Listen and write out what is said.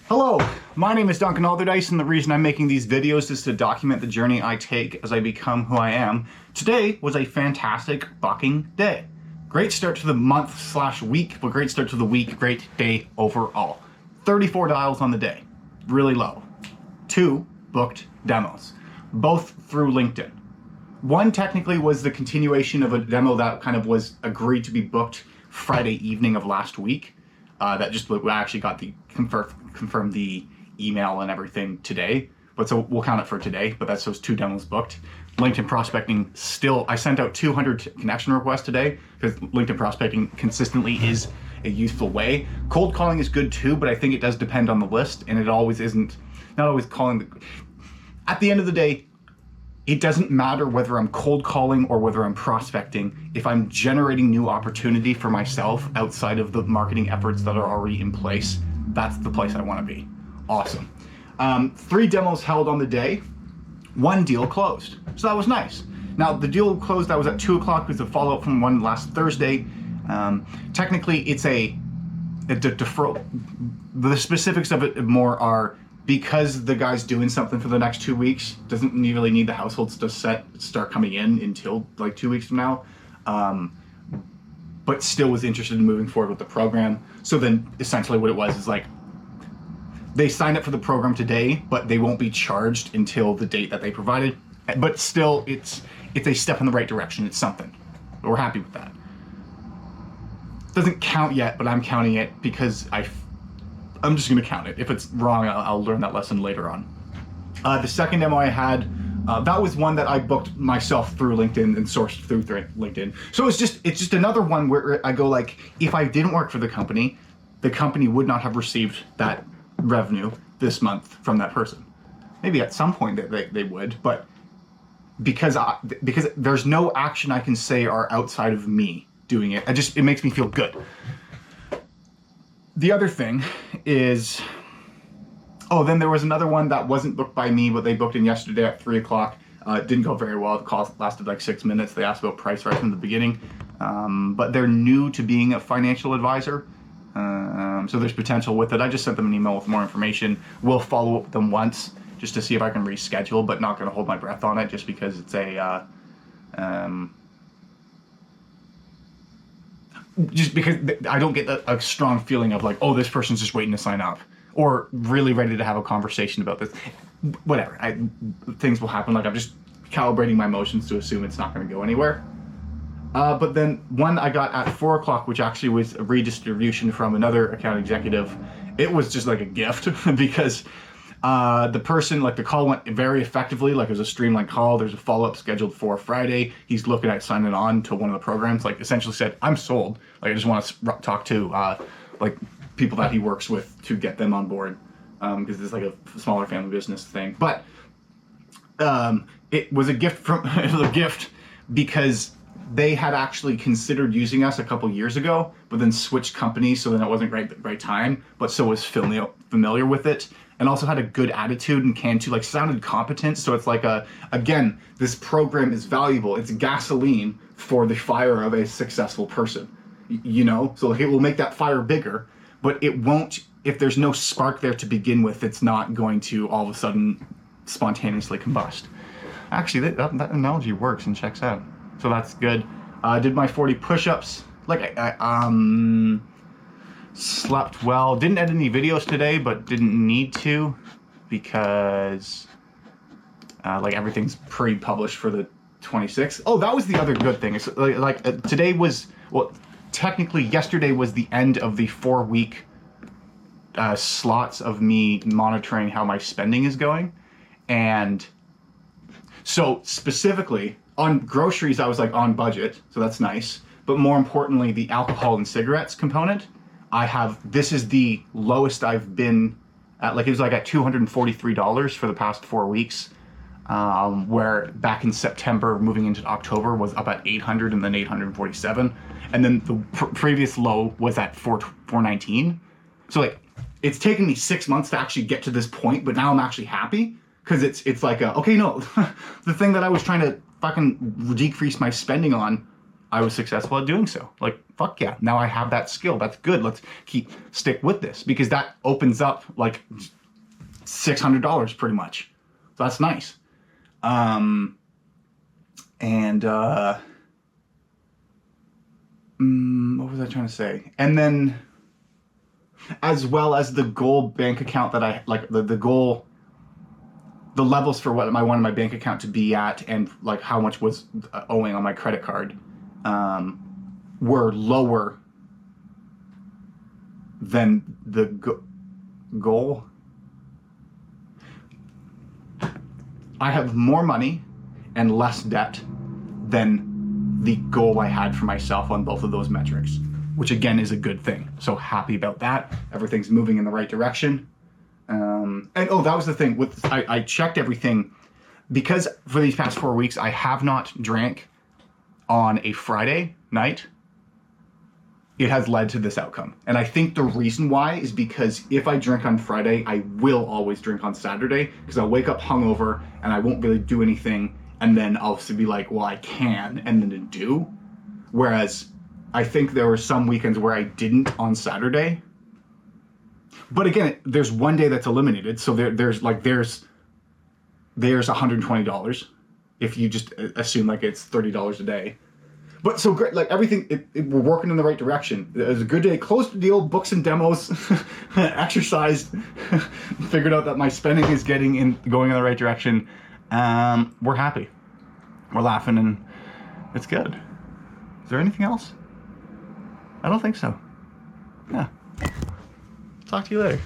Hello, my name is Duncan Alderdice, and the reason I'm making these videos is to document the journey I take as I become who I am. Today was a fantastic fucking day. Great start to the month/week, but great start to the week, great day overall. 34 dials on the day, really low. 2 booked demos, both through LinkedIn. One technically was the continuation of a demo that kind of was agreed to be booked Friday evening of last week. That just, I actually got the confirmed the email and everything today, but so we'll count it for today. But that's those 2 demos booked. LinkedIn prospecting still, I sent out 200 connection requests today because LinkedIn prospecting consistently is a useful way. Cold calling is good too, but I think it does depend on the list, and it always isn't. Not always calling. At the end of the day, it doesn't matter whether I'm cold calling or whether I'm prospecting. If I'm generating new opportunity for myself outside of the marketing efforts that are already in place, that's the place I want to be. Awesome. 3 demos held on the day. 1 deal closed. So that was nice. Now, the deal closed that was at 2 o'clock was a follow-up from one last Thursday. Technically, it's a deferral. The specifics of it more are, because the guy's doing something for the next 2 weeks, doesn't really need the households to start coming in until like 2 weeks from now, but still was interested in moving forward with the program. So then essentially what it was is like, they signed up for the program today, but they won't be charged until the date that they provided. But still, it's a step in the right direction. It's something. We're happy with that. Doesn't count yet, but I'm counting it because I'm just going to count it. If it's wrong, I'll learn that lesson later on. The second demo I had, that was one that I booked myself through LinkedIn and sourced through LinkedIn. So it's just another one where I go like, if I didn't work for the company would not have received that revenue this month from that person. Maybe at some point they would, but because there's no action I can say are outside of me doing it, it makes me feel good. The other thing is, then there was another one that wasn't booked by me, but they booked in yesterday at 3 o'clock. It didn't go very well. The call lasted like 6 minutes. They asked about price right from the beginning, but they're new to being a financial advisor, so there's potential with it. I just sent them an email with more information. We'll follow up with them once just to see if I can reschedule, but not going to hold my breath on it just because it's just because I don't get a strong feeling of like, oh, this person's just waiting to sign up or really ready to have a conversation about this. Whatever, things will happen. Like, I'm just calibrating my emotions to assume it's not going to go anywhere. But then one I got at 4 o'clock, which actually was a redistribution from another account executive. It was just like a gift because the person, like, the call went very effectively. Like, it was a streamlined call. There's a follow-up scheduled for Friday. He's looking at signing on to one of the programs. Like, essentially said, I'm sold. Like, I just want to talk to like people that he works with to get them on board, because it's like a smaller family business thing. But it was a gift because they had actually considered using us a couple years ago, but then switched companies, so then it wasn't right time, but so was familiar with it, and also had a good attitude and sounded competent. So it's like again, this program is valuable. It's gasoline for the fire of a successful person, so like, it will make that fire bigger, but it won't, if there's no spark there to begin with, it's not going to all of a sudden spontaneously combust. Actually, that analogy works and checks out. So that's good. I did my 40 push-ups. Like, I slept well. Didn't edit any videos today, but didn't need to because like, everything's pre-published for the 26th. Oh, that was the other good thing. It's today was, well, technically yesterday was the end of the 4-week slots of me monitoring how my spending is going. And so specifically on groceries, I was like on budget, so that's nice. But more importantly, the alcohol and cigarettes component, this is the lowest I've been at. Like, it was like at $243 for the past 4 weeks, where back in September, moving into October, was up at $800 and then $847. And then the previous low was at $419. So like, it's taken me 6 months to actually get to this point, but now I'm actually happy. Because it's like, okay, no, the thing that I was trying to fucking decrease my spending on I was successful at doing so. Like, fuck yeah, now I have that skill. That's good. Let's stick with this, because that opens up like $600 pretty much. So that's nice. What was I trying to say? And then, as well as the goal bank account that I like, the goal, the levels for what I wanted my bank account to be at, and like how much was owing on my credit card, were lower than the goal. I have more money and less debt than the goal I had for myself on both of those metrics, which again is a good thing. So happy about that. Everything's moving in the right direction. And oh, that was the thing with, I checked everything, because for these past 4 weeks, I have not drank on a Friday night. It has led to this outcome. And I think the reason why is because if I drink on Friday, I will always drink on Saturday, because I'll wake up hungover and I won't really do anything. And then I'll be like, well, I can, and then to do. Whereas I think there were some weekends where I didn't on Saturday. But again, there's one day that's eliminated. So there's $120 if you just assume like it's $30 a day. But so great, like everything, we're working in the right direction. It was a good day. Closed the deal, booked some demos, exercised, figured out that my spending is going in the right direction. We're happy. We're laughing, and it's good. Is there anything else? I don't think so. Yeah. Talk to you later.